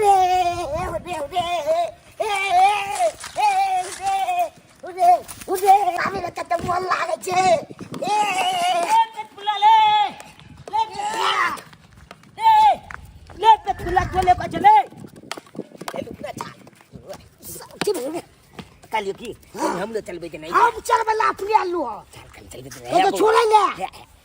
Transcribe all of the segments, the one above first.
उरे उरे उरे उरे उरे आमे त त मन लागे छे ए पेटफुला ले पेटफुला खोले को चले ए लुकना चा कालियो की हम लोग चलबे के नहीं हम चलबे ला अपने आलू चल चलबे तो छोड़ ले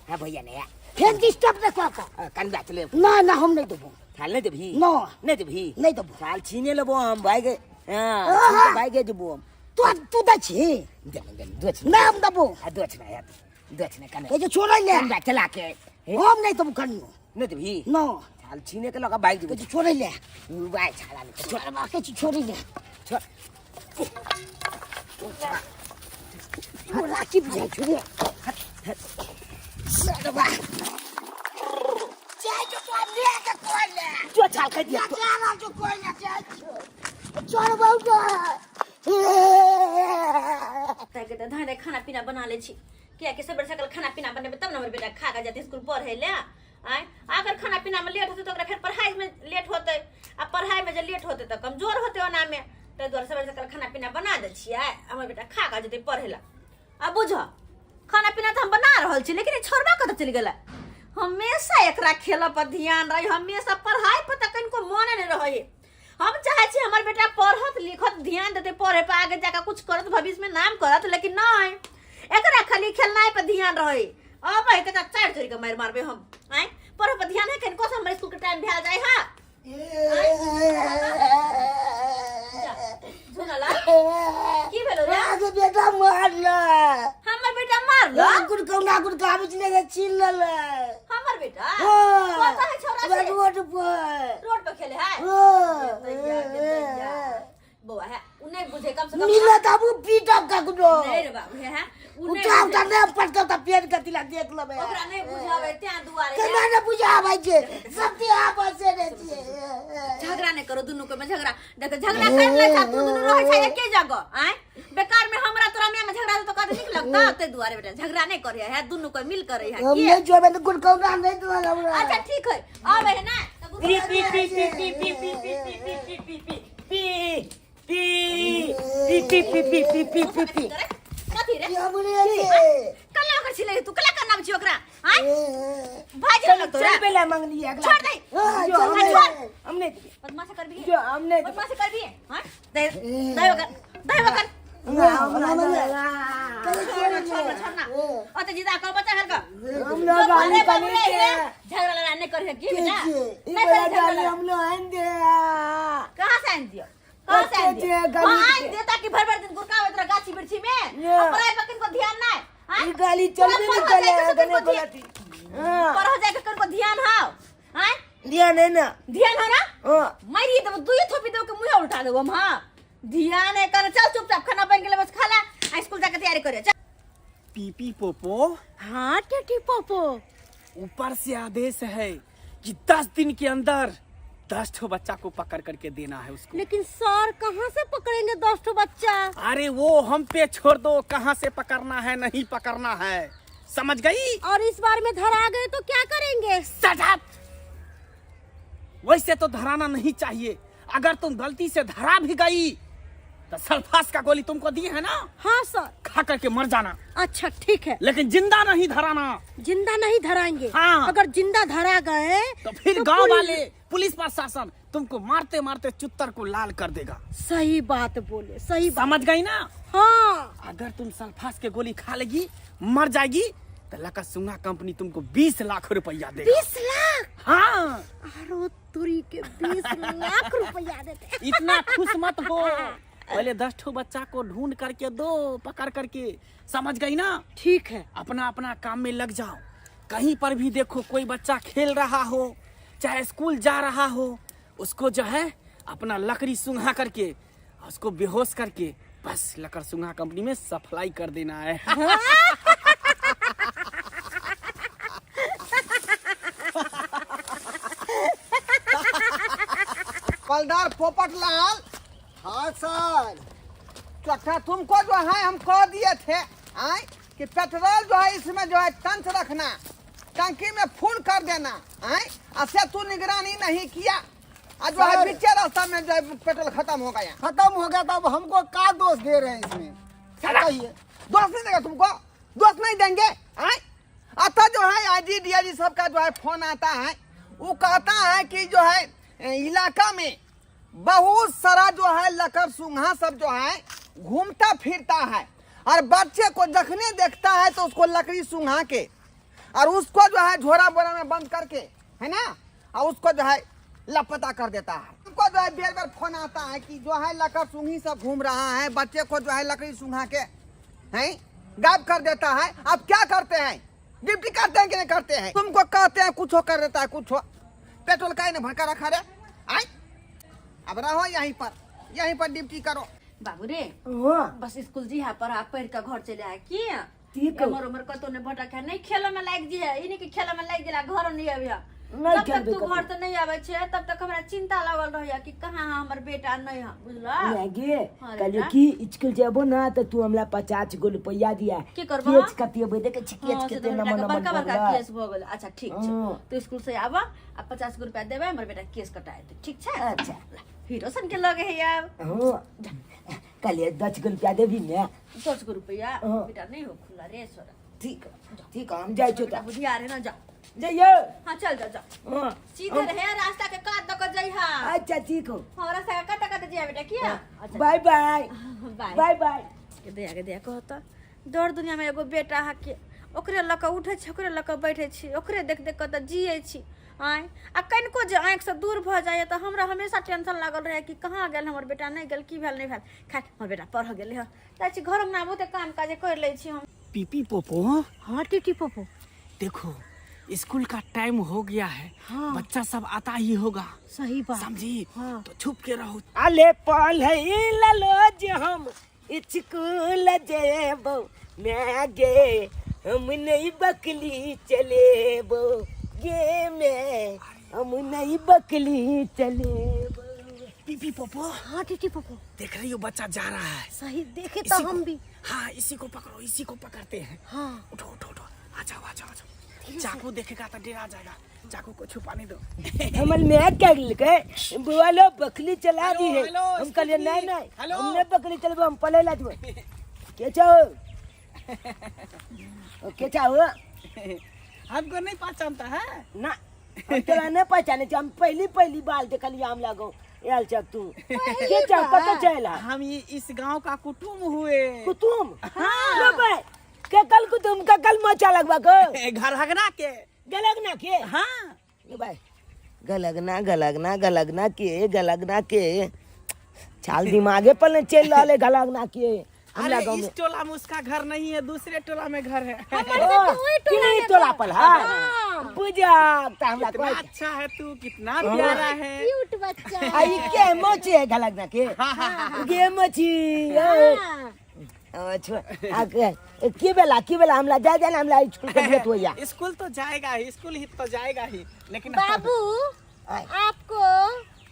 हां भैया ने फिर डिस्टर्ब न कर कान बात ले ना ना हम नहीं देबो थाल नहीं देबी नो नहीं देबी नहीं देबो थाल छीने लेबो हम भाई के हां भाई के देबो हम तू द छी दोच ना हम देबो दोच ना यार दोच ना कान ए जो छोड़ ले कान बात चला के हम नहीं देबो कन्नो नहीं देबी नो थाल छीने के लगा बाइक देबो जो छोड़ ले भाई छाला ले छोड़ बाके छोड़ ले छोड़ वो राखी भी छोड़ Sedaba. Jangan kau ke kola. जो छाल कर दिया Jangan tu kola jangan. Jangan bau dah. ताकि तो धाने खाना पीना बना ले छी क्या कि सबर सकल खाना पीना बने तब ना हमर बेटा खा के जाते स्कूल पढ़े ले आय अगर खाना पीना में लेट होते तो फिर पढ़ाई में लेट होते आ पढ़ाई में जे लेट होते तो कमजोर होते ओना में तो द्वारा सबर सकल खाना पीना बना दे छियै हमर बेटा खा के जाते पढ़े ला अब बुझ खाना पीना तो हम बना रहल छी लेकिन छोड़बा कत चली गेला हमेशा एकरा खेल पर ध्यान रही हमेशा पढ़ाई पर तक इनको मन नहीं रहे हम चाहे छी हमर बेटा पढ़त लिखत ध्यान देते पढ़े पे आगे जाकर कुछ करत भविष्य में नाम करत लेकिन नहीं एकरा खाली खेलनाई पर ध्यान रहे अब है त चार छोरी के मार मारबे हम आय पढ़े पर ध्यान है कनको से हमर स्कूल के टाइम भेल जाय हां सुनला की भेलो रे आज बेटा मारला हमर बेटा मारला गुड़ का बिजने के छीन ले हमर बेटा हां पता है छोरा से रोड पर खेले है हां बुआ है उन्हें बुझे कम से कम मिला तब पीटब का गुडो नहीं रे बाबू है उठाव त ने पटका त पेट गतिला देख लबे ओकरा नहीं बुझावे त्या दुआरे केना ने बुझावे छे सब ते आपसे रे छे झगड़ा नहीं करो दुनु को में झगड़ा देख झगड़ा कर ले तू दुनु रहे छै एके जगह आय बेकार में हमरा तोरा में झगड़ा तो कद निक लगता ते दुआरे बेटा झगड़ा नहीं करे है दुनु को मिल करे है हम नहीं जोबे तो गुड़ कौना नहीं तो हमरा अच्छा ठीक है आवे है ना P P P P P P P P P P P कथि रे हमरे कल्ला कर छिले तू कल्ला का नाम छी ओकरा आय भाजी लग तोरा चल पहले मांग लिया अगला छोड़ दे हमने बदमाशी कर भी जो हमने बदमाशी कर भी हां दे वकर छोड़ना ओ तो जीता का बच्चा हर का हम लोग गाली का झगड़ा लड़ा नहीं करे की बेटा नहीं गाली हम लोग आएंगे कहां से आन दियो कहां से आन दियो आन दे ताकि भर भर दिन गुरका होत गाछी बिरछी में पढ़ाई पर किनको ध्यान नहीं हां ये गाली चलबे नहीं करे गने बोलती पर हो जाए कनको ध्यान हां हां ध्यान है ना ध्यान है ना हां मारी तो दुई थोपी दो के मुंह उठा दो हम हां ध्यान है कर चल चुपचाप खाना बन गेले बस खा ला स्कूल जाके तैयारी करे चल पीपी पोपो हां टेटी पोपो ऊपर से आदेश है कि 10 दिन के अंदर 10 ठो बच्चा को पकड़ करके देना है उसको। लेकिन सर कहां से पकड़ेंगे 10 ठो बच्चा अरे वो हम पे छोड़ दो, कहां से पकड़ना है नहीं पकड़ना है, समझ गई? और इस बार में धरा गए तो क्या करेंगे? Shut up! वैसे तो धराना नहीं चाहिए, अगर तुम गलती से धरा भी गई तो सल्फास का गोली तुमको दी है ना, हाँ सर। खा करके मर जाना। अच्छा ठीक है, लेकिन जिंदा नहीं धराना। जिंदा नहीं धराएंगे। हाँ। अगर जिंदा धरा गए तो फिर गांव वाले पुलिस प्रशासन तुमको मारते मारते चुत्तर को लाल कर देगा। सही बात बोले, सही बात। समझ गई ना? हाँ। अगर तुम सल्फास के गोली खा लेगी मर जाएगी तो लकासुंगा कंपनी तुमको 20 लाख रुपया देगा। 20 लाख? हाँ। अरे तुरी के 20 लाख रुपया देते। इतना खुश मत हो, पहले 10 ठो बच्चा को ढूंढ करके दो, पकड़ करके, समझ गई ना? ठीक है। अपना अपना काम में लग जाओ। कहीं पर भी देखो कोई बच्चा खेल रहा हो, चाहे स्कूल जा रहा हो, उसको जो है अपना लकड़ी सुंघा करके उसको बेहोश करके बस लकड़ सुंघा कंपनी में सप्लाई कर देना है। पलदार पोपटलाल। हाँ सर। चक्का तुमको जो है हम कह दिए थे आए कि पेट्रोल जो है इसमें जो है टंच रखना, टंकी में फुल कर देना आए, ऐसे तू निगरानी नहीं किया आज जो है बीचे रास्ता में जो है पेट्रोल खत्म हो गया। खत्म हो गया, तब हमको क्या दोष दे रहे हैं इसमें? क्या कहिए? दोस्त नहीं देगा तुमको, दोस्त नहीं देंगे। आता जो है आईजी डीआईजी सबका जो है फोन आता है, वो कहता है कि जो है इलाका में बहुत सारा जो है लकर सुंघा सब जो है घूमता फिरता है, और बच्चे को जखने देखता है तो उसको लकड़ी सुंघा के और उसको जो है झोरा बोरा में बंद करके, है ना, और उसको जो है लापता कर देता है। उनको जो है बेर बेर फोन आता है कि जो है लकर सुंघी सब घूम रहा है, बच्चे को जो है लकड़ी सुंघा के हैं गायब कर देता है। अब क्या करते हैं? ड्यूटी करते हैं कि नहीं करते हैं? तुमको कहते हैं कुछ कर देता है, कुछ पेट्रोल का ही भड़का रखा रे। आई अब रहो यहीं पर ड्यूटी करो। बाबू रे बस स्कूल जी यहाँ पर आप पढ़ के घर चले आए की उमर उमर कतो ने भटक है नहीं खेलो में लाग जी है, इन्हीं के खेलो में लाग गेला, घर नहीं आवे तब तक तू घर तो नहीं आवे छे, तब तक हमरा चिंता लागल रहया कि कहां हमर बेटा नहीं है, बुझला लागे कल की स्कूल जेबो ना तो तू हमरा 50 गो रुपया दिया की करबो केच कतिए बेटे के केच केते नंबर बड़का बड़का केस भ गेल। अच्छा ठीक छै, तू स्कूल से आवा आ 50 गो रुपया देबे, हमर बेटा केस कटाए दे, ठीक छै? अच्छा हीरो सन के लगे है यार। हां कल 10 गो रुपया देबी ने, 10 गो रुपया बेटा नहीं हो खुला रे सोरा। ठीक हम जाय छो बेटा बुझिया रे ना जा जइयो। हां चल जा जा, हां सीधे रहे रास्ता के काट द के जइहा। अच्छा ठीक हो, हां रास्ता के काट के जइहा बेटा किया। अच्छा बाय बाय बाय बाय। के दया कहता दौड़ दुनिया में एगो बेटा है के ओकरे लक उठे छी, ओकरे लक बैठे छी, ओकरे देख देख के जिए छी। आय आ कनको जे आँख से दूर भ जाए तो हमरा हमेशा टेंशन लागल रहे कि कहाँ गेल हमर बेटा, नहीं गेल, की भेल नहीं भेल। खा हमर बेटा पढ़ गेल है, जाइ छी घर में बहुते काम काज कर ले छी हम। पीपी पोपो। हाँ टीटी पोपो देखो स्कूल का टाइम हो गया है, हाँ। बच्चा सब आता ही होगा, सही बात समझी? हाँ। तो छुप के रहो। अले पल ललो जे हम स्कूल जेबो मैं गे, हम नहीं बकली चलेबो गे, मैं हम नहीं बकली चलेबो। पीपी पोपो। हाँ टीटी पोपो देख रही हो बच्चा जा रहा है। सही देखे तो हम भी। हाँ इसी को पकड़ो, इसी को पकड़ते हैं। हाँ उठो उठो उठो, आ जाओ आ जाओ आ जाओ। चाकू देखेगा तो डरा जाएगा, चाकू को छुपाने दो। हमन में क्या के बुआ लो बकली चला दी है, हेलो, हम कहले excuse me, नहीं हेलो। हमने बकली चलबो, हम पले ला दो के चाहो के चाहो हमको नहीं पहचानता है ना, हम तेरा नहीं पहचाने छी, हम पहली बाल देखली हम लागो याल चक तू के चाहो कत चला। हम इस गांव का कुटुम हुए। कुतुम लो भाई के कल कुतुम का कल मचा लगवा को घर हगना के गलगना के। हाँ लो भाई गलगना के चाल दिमागे पर न चल रहा गलगना के। अरे इस टोला में उसका घर नहीं है, दूसरे टोला में घर है। किनी टोला पर है बुझा त हमरा कितना कोई अच्छा है तू, कितना प्यारा है। क्यूट बच्चा। आई के मोची है गलगना के गे मोची अच्छा आके की बेला हमला जा हमला स्कूल के भेट होया। स्कूल तो जाएगा ही, स्कूल ही तो जाएगा ही, लेकिन बाबू आपको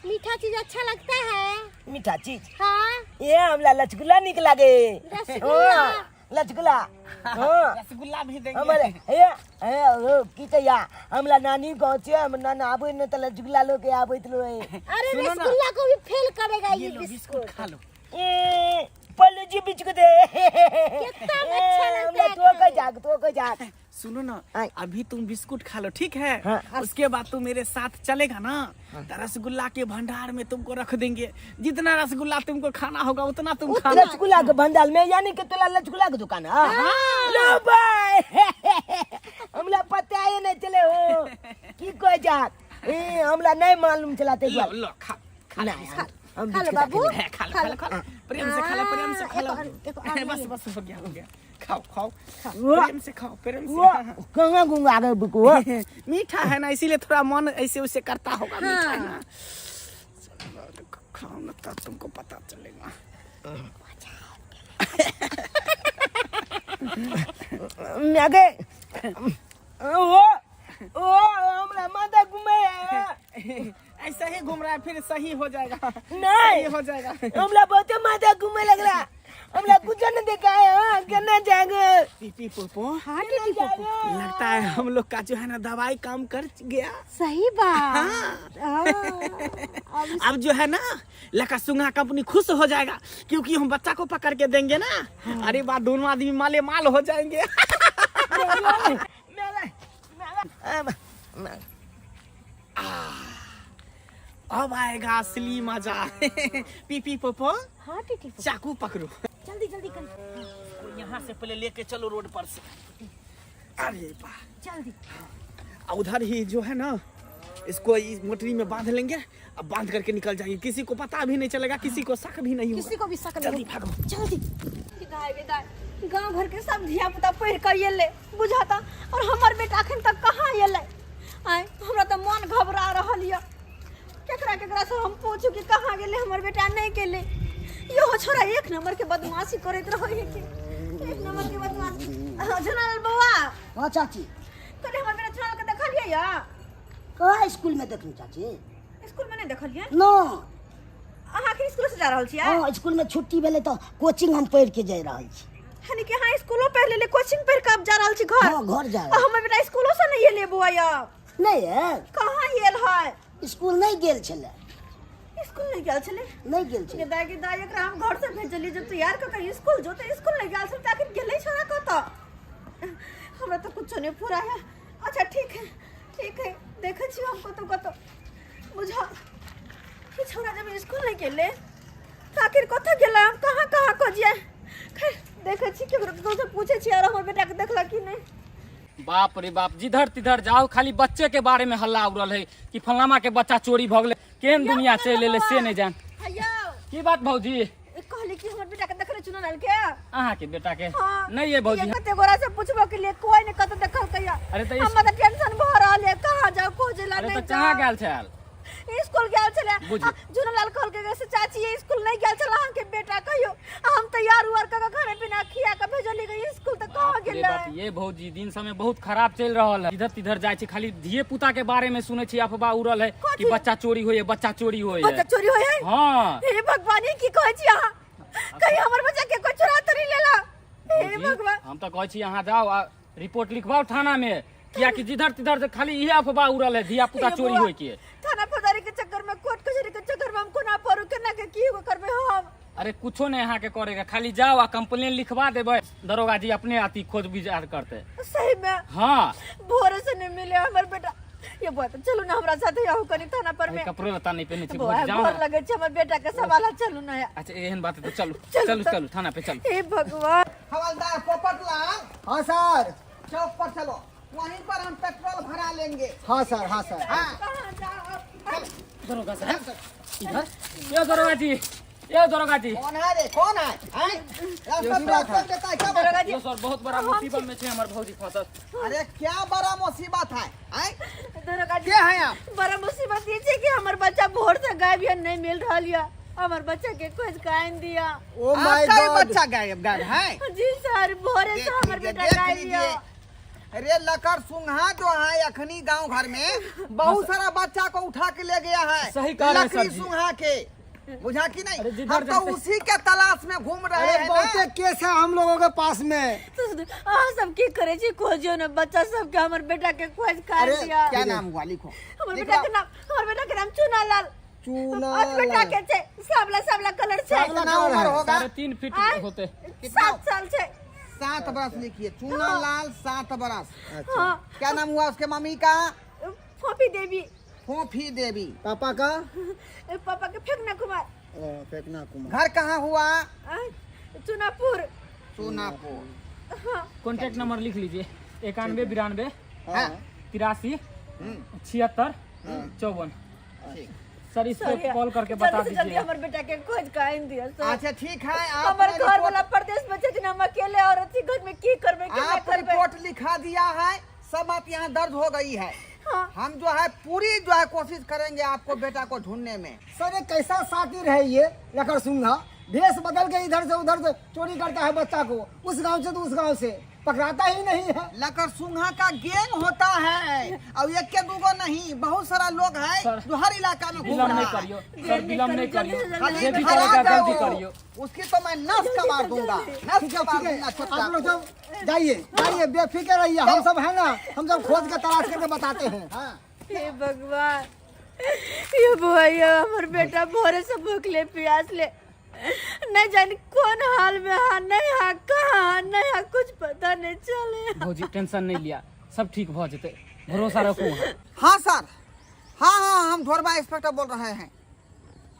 मीठा चीज अच्छा लगता है? मीठा चीज हाँ ये हमला लचगुल्ला निक लागे। रसगुल्ला। लचगुल्ला हाँ रसगुल्ला भी देंगे। हमारे हे की तया हमला नानी गाँव से हम ना आबे न त लचगुल्ला लो के आबे लो। अरे सुनो ना। रसगुल्ला को भी फेल करेगा ये ये लो बिस्कुट। बिस्कुट खा लो। ए पल्लू जी बिस्कुट दे कितना अच्छा लगता है तो को जाग सुनो ना, आय। अभी तुम बिस्कुट खा लो ठीक है। हाँ। उसके बाद तुम मेरे साथ चलेगा ना, तो रसगुल्ला के भंडार में तुमको रख देंगे। जितना रसगुल्ला तुमको खाना होगा उतना तुम खाना। लचगुल्ला के भंडार में यानी कि तोला लचगुल्ला के दुकान है। लो भाई हमला पता ही नहीं चले हो की कोई जाग हमला नहीं मालूम चलाते लो लो खा खा लो। हम खा लो बाबू। खा लो खा लो प्रेम से खा लो, प्रेम से खा लो। बस हो गया खाओ खाओ प्रेम से खाओ, प्रेम से। कहाँ गुंगा आगे बुको मीठा है ना, इसीलिए थोड़ा मन ऐसे उसे करता होगा। मीठा है ना, खाओ ना तब तुमको पता चलेगा। आगे ओ हमरा माथा घूमे ऐसे ही घूम रहा है, फिर सही हो जाएगा। नहीं सही हो जाएगा। हमरा बहुत माथा घूमे लगला हमला कुछ नहीं देखा है। हाँ, करना जाएगा। पीपी पोपो, हाँ टीटी पोपो, लगता है हम लोग का जो है ना दवाई काम कर गया। सही बात। हाँ। अब जो है ना लका सुंगा कंपनी खुश हो जाएगा क्योंकि हम बच्चा को पकड़ के देंगे ना। अरे बात दोनों आदमी माले माल हो जाएंगे। अब आएगा असली मजा। पीपी पोपो, हाँ टीटी पोपो, चाकू पकड़ो। जल्दी जल्दी कर, यहाँ से पहले लेके चलो रोड पर से। अरे वाह, जल्दी। उधर ही जो है ना इसको इस मोटरी में बांध लेंगे। अब बांध करके निकल जाएंगे, किसी को पता भी नहीं चलेगा, किसी को शक भी नहीं किसी होगा। को भी शक जल्दी नहीं। भागो। जल्दी। विदाई विदाई, गांव घर के सब धिया पुता पढ़ कर ये ले बुझाता और हमार बेटा अखन तक कहाँ ये ले। आए हमरा तो मन घबरा रहल है। केकरा से हम पूछू कि कहाँ गेले हमर बेटा नहीं गेले। यो छोरा एक नंबर के बदमाशी करत रहे है कि एक नंबर के बदमाशी। जनरल बउआ, हाँ चाची, कने हमर बेटा छोरा के देखलिए या? कहाँ स्कूल में देखनी चाची? स्कूल में नहीं देखलिए? नो, अहाँ के स्कूल से जा रहल छियै? हाँ स्कूल में छुट्टी भेले तो कोचिंग हम पढ़ के जा रहल छी। यानी कि हाँ स्कूलो पढ़ ले कोचिंग पढ़ के अब जा रहल छी घर। हाँ घर जा रहल। हमर बेटा स्कूलो से नहीं एले बुआ या? नहीं है, कहाँ गेल है? स्कूल नहीं गेल छले। स्कूल नहीं गेल छले? नहीं गेल छले। दाई के दाई एकरा हम घर से भेजलिए जब तैयार क के स्कूल जो तो स्कूल नहीं गेल छल त आखिर गेलै छोरा कत? हमरा तो कुछ नहीं पूरा है। अच्छा ठीक है देखे छी हम कत बुझा कि छोरा जब स्कूल नहीं गेले त आखिर कत गेला हम कहाँ खोजिए। खैर देखे छी केकरो से पूछे छी और हमर बेटा के देखला कि नहीं। बाप रे बाप, जिधर तिधर जाओ खाली बच्चे के बारे में हल्ला उड़ल है कि फलामा के बच्चा चोरी भ गेले। केन दुनिया से ले से नहीं जान। हैया की बात भौजी? कहली कि हमर बेटा के देखले चुनल आल के? अहाँ के बेटा के हाँ, नहीं है भौजी। ये कते गोरा से पूछबो के लिए कोई ने कत देखल कहिया। अरे तो हम त टेंशन भ रहल है कहां जाओ खोजेला अरे नहीं। तो कहाँ गेल छल? स्कूल गेल छले। बुझी। जुनलाल कहल के से चाची ये स्कूल नहीं गेल छल अहाँ के बेटा कहियो। हम तैयार हुआ क खाना पीना खिया के भेजली गई स्कूल त कहां बाप रे गेलै। बाप, ये भौजी दिन समय बहुत खराब चल रहल है। इधर तिधर जाय छी खाली धिये पुता के बारे में सुने छी अफवाह उड़ल है कि कथी? बच्चा चोरी होय है, बच्चा चोरी होय बच्चा है। चोरी होय है? हाँ हे भगवान ये की कहै छी अहाँ? कहीं हमर बच्चा के कोई चोरा तरी लेला? हे भौजी, भगवान। हम तो कहै छी अहाँ जाओ आ रिपोर्ट लिखवाओ थाना में, किया कि जिधर तिधर से खाली इहे अफवाह उड़ल है धिया पुता चोरी होय के। थाना फौजदारी के चक्कर में कोर्ट कचहरी के चक्कर में हम कोना पड़ू केना के की करबे हम। अरे कुछो नहीं यहाँ के करेगा, खाली जाओ आ कंप्लेन लिखवा देबे, दरोगा जी अपने आती खोज विचार करते। सही में हाँ भोरे से नहीं मिले हमर बेटा। ये बात चलू ना हमरा साथे आहो कनी थाना पर में। कपड़ो लता नहीं पहने छी, बुआ, भौजी जाओ भोर ना। लगे छै हमर बेटा के सवाल चलू ना। अच्छा एहन बात है तो चलो चलो, चलो चलो। चलो थाना पे चलो। हे भगवान। हवलदार पोपटलाल, हाँ सर। चौक पर चलो, वहीं पर हम पेट्रोल भरा लेंगे। हाँ सर, हाँ सर। हाँ कहां जाओ? दरोगा साहब इधर, ये दरोगा जी, ये दरोगा जी। कौन है रे, कौन है? हैं? रास्ता ब्लॉक कर देता है, क्या बात दरोगा है? जी ये सर बहुत बड़ा मुसीबत में छे हमर भौजी फंसल। अरे क्या बड़ा मुसीबत है? हैं? दरोगा जी क्या है आप? बड़ा मुसीबत ये छै कि हमर बच्चा भोर से गायब या नहीं मिल रहल या। हमर बच्चा के खोज काइन दिया। ओ माय आपका ही गॉड। बच्चा गायब है? जी सर भोरे से देख हमर लीजिए, बेटा देख गायब लीजिए। या। अरे लकर सुंघा जो है अखनी गांव घर में बहुत सारा बच्चा को उठा के ले गया है। सही कह रहे हैं सर लकड़ी जी। सुंघा के, बुझा कि नहीं? अरे जिधर हम तो जाते- उसी के तलाश में घूम रहे अरे हैं बहुते ना। केस है हम लोगों के पास में। अहाँ सब की करे छी खोजियो ना बच्चा सब के हमर बेटा के खोज काइन अरे दिया। क्या नाम हुआ, लिखो। हमर लिख बेटा लो। के नाम चुनालाल। चूनालाल। और बेटा के छै सावला कलर छै। कितना उम्र होगा? 3.5 फीट आय? होते। 7 साल छै। 7 बरस लिखिए, चूनालाल 7 बरस। हाँ क्या नाम हुआ उसके मम्मी का? फोपी देवी। फोफी देवी। पापा का? पापा के फेंकना कुमार। फेंकना कुमार। घर कहाँ हुआ? चुनापुर। सोनापुर। हाँ कॉन्टेक्ट नंबर लिख लीजिए 91 92 हाँ 83 76 54। ठीक। सर इस पे सॉरी, कॉल करके बता जल्दी से जल्दी दीजिए। हमर बेटा के खोज काइन दिया सर। अच्छा ठीक है, आप हमर घर वाला प्रदेश में छथिन, हम अकेले और अथी घर में की करबे केना आप करबे। रिपोर्ट लिखा दिया है, सब बात यहाँ दर्ज हो गई है। हाँ हम जो है पूरी जो है कोशिश करेंगे आपको बेटा को ढूंढने में। सर ये कैसा सातिर है ये लकर सुंघा? भेष बदल के इधर से उधर से चोरी करता है बच्चा को, उस गांव से तो उस गांव से। पकड़ाता ही नहीं है। लकर सुंघा का गैंग होता है और एक के दूगो नहीं, बहुत सारा लोग है सर, जो हर इलाका में घूम विलम्ब रहा नहीं है। करियो सर, विलम्ब नहीं करियो, खाली जे भी धरा करेगा जल्दी जाओ, करियो। उसकी तो मैं नस का मार दूंगा, नस का मार दूंगा। आप लोग सब जाइए जाइए, बेफिक्र रहिए, हम सब है ना, हम सब खोज के तलाश करके बताते हैं। हाँ। हे भगवान, ये भैया हमर बेटा भोरे से भूखले प्यास ले नहीं जाने कौन हाल में है, नहीं है कहाँ, नहीं है कुछ पता नहीं चले। भौजी टेंशन नहीं लिया, सब ठीक हो जते, भरोसा रखो। हाँ सर, हाँ हम ढोरबा इंस्पेक्टर बोल रहे हैं।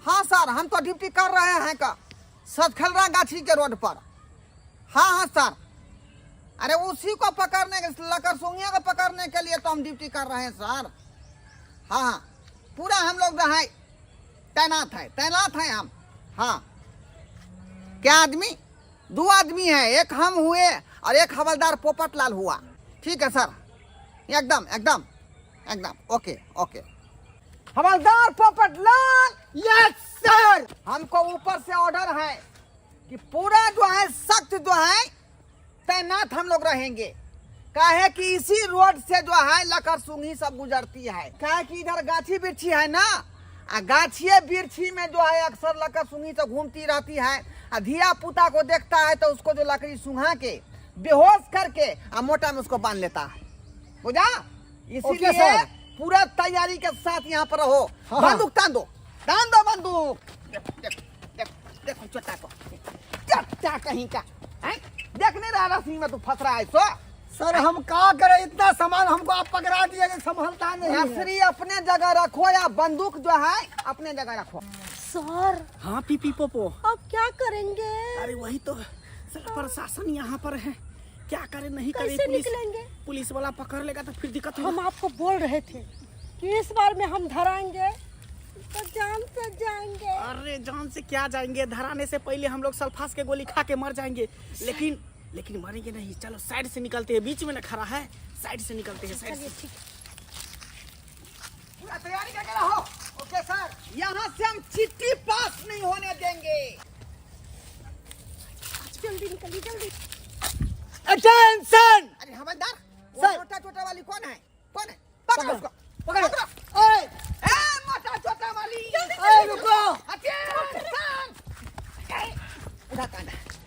हाँ सर, हम तो ड्यूटी कर रहे हैं का सतखलरा गाछी के रोड पर। हाँ सर, अरे उसी को पकड़ने के, लकर सुंगिया को पकड़ने के लिए तो हम ड्यूटी कर रहे हैं सर। हाँ पूरा हम लोग जो है तैनात है हम। हाँ क्या आदमी? 2 आदमी है, एक हम हुए और एक हवलदार पोपट लाल हुआ। ठीक है सर, एकदम ओके। हवलदार पोपट लाल, यस सर। हमको ऊपर से ऑर्डर है कि पूरा जो है सख्त जो है तैनात हम लोग रहेंगे। काहे कि इसी रोड से जो है लकर सुंगी सब गुजरती है। काहे कि इधर गाछी बिरछी है ना, गाछिए बिरछी में जो है अक्सर लकर सुंगी तो घूमती रहती है। धिया पुता को देखता है तो उसको जो लकड़ी सुंघा के बेहोश करके मोटा में उसको बांध लेता है, बुझा? इसीलिए पूरा तैयारी के साथ यहाँ पर रहो। बंदूक तान दो बंदूक। देखो छोटा को क्या कहीं का देख नहीं रहा रस्सी में तू फंस रहा है। सर हम क्या करें, इतना सामान हमको आप पकड़ा दिए कि संभलता नहीं है। रस्सी अपने जगह रखो या बंदूक जो है अपने जगह रखो। सर हाँ पीपी पोपो, अब क्या करेंगे? अरे वही तो साला प्रशासन यहाँ पर है, क्या करे नहीं करे। कैसे निकलेंगे? पुलिस वाला पकड़ लेगा तो फिर दिक्कत होगा। हम आपको बोल रहे थे कि इस बार में हम धराएंगे तो जान से जाएंगे। अरे जान से क्या जाएंगे, धराने से पहले हम लोग सल्फास के गोली खा के मर जाएंगे। लेकिन मरेंगे नहीं। चलो साइड से निकलते हैं, बीच में न खड़ा है, साइड से निकलते हैं। साइड से पूरा तैयारी करके रहो। ओके सर, यहाँ से हम चिट्ठी पास नहीं होने देंगे। जल्दी निकलिए जल्दी। अटेंशन अरे हवलदार, सर। छोटा वाली कौन है? पकड़ो उसको, पकड़ो। मोटा छोटा वाली। रुको। अटेंशन।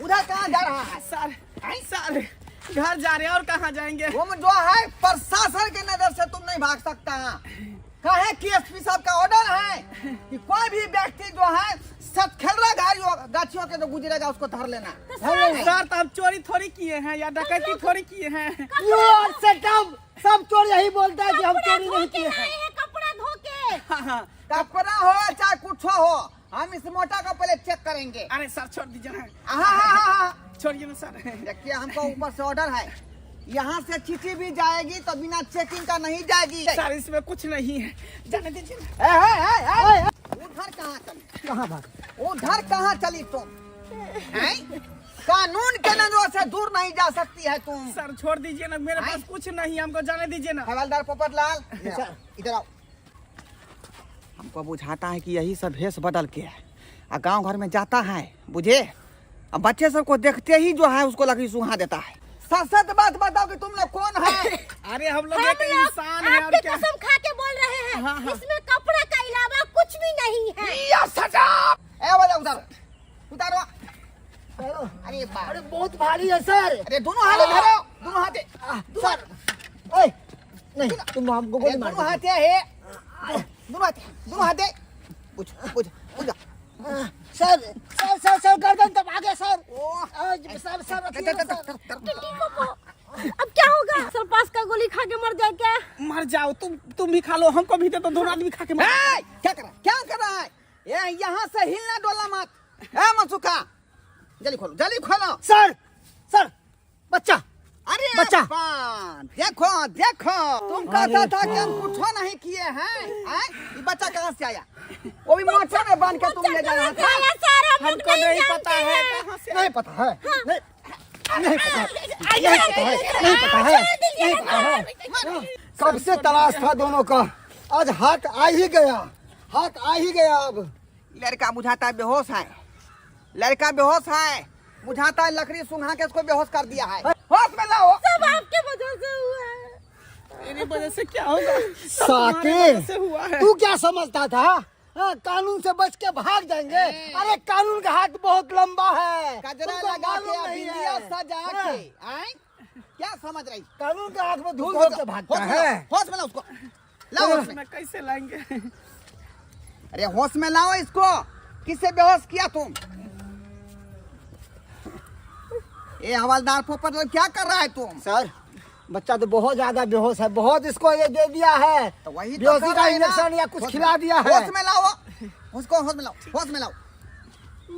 उधर कहाँ जा रहा है? सर घर जा रहे हैं, और कहाँ जाएंगे? तुम जो है प्रशासन के नजर से तुम नहीं भाग सकता। कहे कि एसपी साहब का ऑर्डर है कि कोई भी व्यक्ति जो है सतखलरा गाछियों के जो गुजरेगा उसको धर लेना। सर तो हम चोरी थोड़ी किए हैं या डकैती थोड़ी किए हैं। सब चोर यही बोलता है कि हम चोरी नहीं किए हैं। कपड़ा धो के। हाँ। कपड़ा हो चाहे कुछ हो, हम इस मोटा का पहले चेक करेंगे। अरे सर छोड़ दीजिए ना, हाँ। छोड़िए ना सर। देखिए हमको ऊपर से ऑर्डर है, यहाँ से चिट्ठी भी जाएगी तो बिना चेकिंग का नहीं जाएगी। सर इसमें कुछ नहीं है, जाने दीजिए ना। उधर कहाँ चली? कहाँ भाग? उधर कहाँ चली तुम? हैं? कानून के नजरों से दूर नहीं जा सकती है तुम। सर छोड़ दीजिए ना, मेरे पास कुछ नहीं, हमको जाने दीजिए ना। हवलदार पोपट लाल, इधर आओ। हमको बुझाता है कि यही सब भेष बदल के गांव घर में जाता है, बुझे? अब बच्चे सबको देखते ही जो है उसको लकड़ी सुहा देता है। सच बात बताओ कि तुम लोग कौन है? अरे हम लोग एक इंसान है और क्या। कसम खा के बोल रहे हैं। हाँ। इसमें कपड़ा का अलावा कुछ भी नहीं है। उतारो। अरे बाप, अरे बहुत भारी है सर। अरे दोनों हाथ धरो, दोनों हाथे। सर नहीं, तुम हमको गोली मार दोनों हाथे है, दोनों हाथे। पूछ। सर गर्दन तब आगे सर। अब क्या होगा? सर पास का गोली खा के मर जाए क्या? मर जाओ, तुम भी खा लो, हमको भी दे दो, दोनों आदमी खा के मर। क्या कर रहा है? ये यहाँ से हिलना डोला मत। मनसुखा, जल्दी खोलो। सर बच्चा। अरे बच्चा। देखो तुम कहता था कि हम कुछ नहीं किए हैं। ये बच्चा कहाँ से आया? वो भी मोटर में बांध के तुम ले जा रहा था। हमको नहीं पता है कहाँ से। नहीं पता है। कब से तलाश था दोनों का, आज हाथ आ ही गया। अब लड़का बुझाता है बेहोश है, बुझाता है लकड़ी सुंघा के उसको बेहोश कर दिया है। होश होश में लाओ। सब आपके वजह से हुआ है। मेरी वजह से क्या होगा? साकिब हुआ है। तू क्या समझता था? हाँ, कानून से बच के भाग जाएंगे? अरे कानून का हाथ बहुत लंबा है। गजरा तुमको लगा मालूम के नहीं बिंदिया है। सजा हाँ। के आए क्या समझ रही? कानून का हाथ में धूल धो के भागता है। होश में लाओ उसको, लाओ होश में। मैं कैसे लाएंगे? अरे होश में लाओ इसको। किससे बेहोश किया तुम? ये हवलदार पोपट क्या कर रहा है तुम? सर बच्चा तो बहुत ज्यादा बेहोश है, बहुत इसको ये दे दिया है तो वही तो बेहोशी कर का रहे हैं ना। इंजेक्शन या कुछ होश खिला में- दिया है। होश में लाओ उसको, होश में लाओ, होश में लाओ।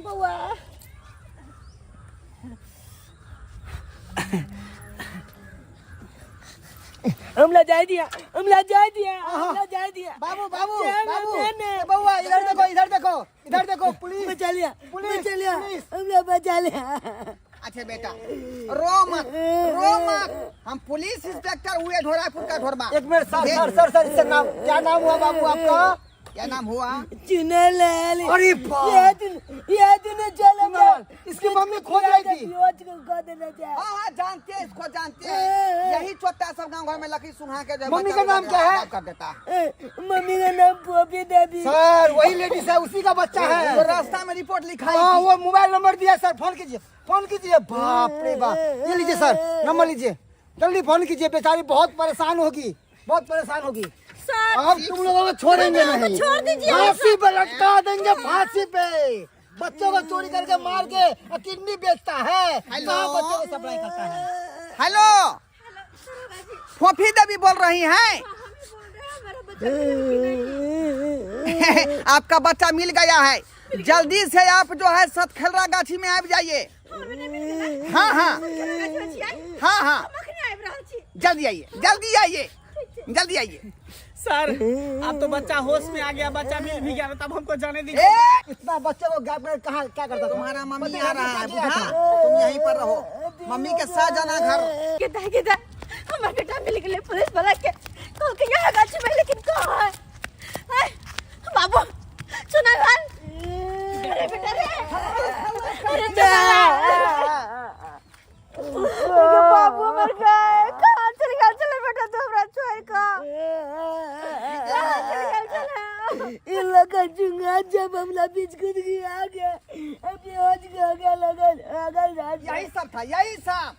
बउआ हमला जाए दिया, हमला जाए दिया, हमला जाए दिया। बाबू बाबू क्या बाबू मैंने? ए, बउआ इधर देखो, इधर देखो, इधर देखो, पुलिस बचा लिया, पुलिस, बचा लिया, पुलिस। हमला बचा लिया। अच्छा बेटा रो मत, रो मत। हम पुलिस इंस्पेक्टर हुए ढोरापुर का ढोरमा। एक मिनट सर इससे नाम क्या नाम हुआ बाबू आपका? क्या नाम हुआ? चुने लाली। अरे बाप। ये दिन चलो लाल, इसकी मम्मी खो जाएगी। हाँ जानते हैं, इसको जानते हैं। यही चोटा सब गाँव घर में लकड़ी सुहा के जो मम्मी बच्चा का नाम क्या है? गायब कर देता है। मम्मी का नाम पोपी देवी। सर वही लेडीज है, उसी का बच्चा तो है। रास्ता में रिपोर्ट लिखाई हाँ थी। वो मोबाइल नंबर दिया सर, फोन कीजिए, फोन कीजिए। बाप रे बाप, ये लीजिए सर नंबर लीजिए, जल्दी फोन कीजिए। बेचारी बहुत परेशान होगी, बहुत परेशान होगी। सर अब तुम लोगों को छोड़ेंगे नहीं, छोड़ दीजिए। फांसी पे लटका देंगे, फांसी पे। बच्चों को चोरी करके मार के किडनी बेचता है, कहाँ बच्चों को सप्लाई करता है। हेलो फोफी देवी बोल रही हैं? आपका बच्चा मिल गया है। जल्दी से आप जो है सतखेलरा गाछी में आ जाइए। हाँ हाँ हाँ हाँ जल्दी आइए, जल्दी आइए, जल्दी आइए। सर अब तो बच्चा होश में आ गया, बच्चा मिल भी गया, तब हमको जाने दीजिए। ए, इतना बच्चे को गैप में कहाँ क्या करता था? तुम्हारा मम्मी आ रहा है बुढ़ा, तुम यहीं पर रहो। मम्मी के साथ जाना घर। किधर हमारा बेटा मिल गया पुलिस वाला के कल के यहाँ गाछी में, लेकिन कहाँ है? आय, बाबू सुना लाल, अरे बेटा रे, अरे बाबू मर गए। कहाँ चले गए? चले बेटा तो हमरा छोड़ का कहाँ चले गए? इन लोग का चुंगा जब हमला बीच कूद गया आ गया, अब बेहोश हो गया, लगन यही सब था, यही सब।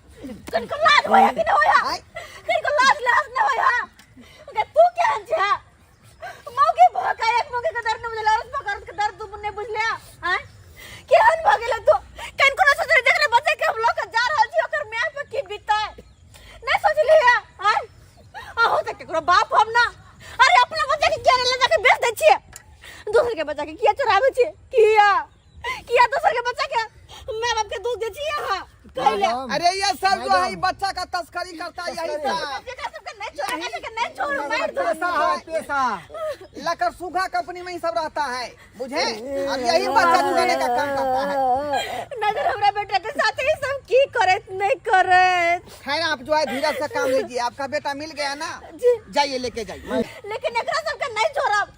कनको लाज होया कि न होया? आय। कनको लाज न होया? अगर तू क्या अंजा मौके भका एक मौके का दर्द न बुझला, और पकड़ के दर्द तू ने बुझ लिया। हां केहन भगेला तू? कनको न सोच रे देख रे बच्चे के हम लोग जा रहल छी, ओकर मैप पे की बीतता है नहीं सोच लिया? हां आहो त केकरो बाप हम ना, अरे अपना बच्चा के क्या ले जाके बेच दे छिए, दूसरे के बच्चा के किया चुरावे छिए? किया दूसरे के बच्चा के मां बाप के दूध दे छिए? हां कहले अरे ये सब जो है बच्चा का तस्करी करता है, यही सब। पैसा है, पैसा। लकर सूखा कंपनी में ही सब रहता है, बुझे? और यही बच्चा चुराने का काम करता है। नजर हमरा बेटा के साथ ही सब की करे नहीं करे। खैर आप जो है धीरज से काम लीजिए। आपका बेटा मिल गया ना, जी। जाइए लेके जाइए। लेकिन एकरा सबके नहीं छोड़ब,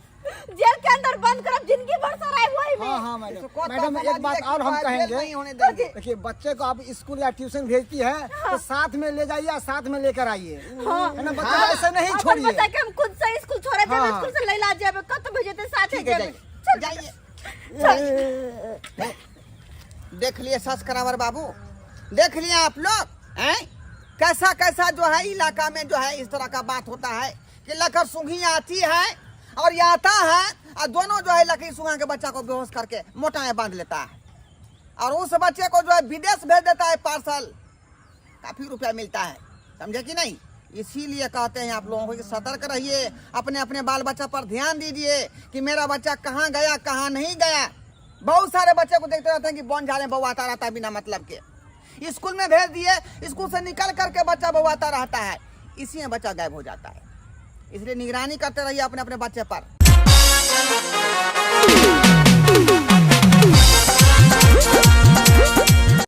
जेल के अंदर बंद करब, जिंदगी भर सराय वही में। हाँ हाँ मैडम, इसको मैडम तो एक बात और हम समाज में कहेंगे। नहीं होने देंगे। देखिए बच्चे को आप स्कूल या ट्यूशन भेजती है तो साथ में ले जाइए, साथ में लेकर आइए, है ना? बच्चे को ऐसे नहीं अपन छोड़िए। बच्चा के हम खुद से स्कूल छोड़े देबे, हाँ। स्कूल से लैला जेबे, कत भेजते साथे ठीक है जेबे। जाइए, जाइए। देख लिए सब्सक्राइबर बाबू, देख लिए आप लोग हैं कैसा कैसा जो है इलाका में जो है इस तरह का बात होता है कि लकर सूंघी आती है और ये आता है और दोनों जो है लकड़ी सूंघा के बच्चा को बेहोश करके मोटा में बांध लेता है और उस बच्चे को जो है विदेश भेज देता है पार्सल, काफी रुपया मिलता है, समझे कि नहीं? इसीलिए कहते हैं आप लोगों को कि सतर्क रहिए, अपने अपने बाल बच्चा पर ध्यान दीजिए कि मेरा बच्चा कहाँ गया कहाँ नहीं गया। बहुत सारे बच्चे को देखते रहते हैं कि बौन झाले बौआता रहता है बिना मतलब के। स्कूल में भेज दिए, स्कूल से निकल करके बच्चा बौआता रहता है, इसी में बच्चा गायब हो जाता है। इसलिए निगरानी करते रहिए अपने अपने बच्चे पर।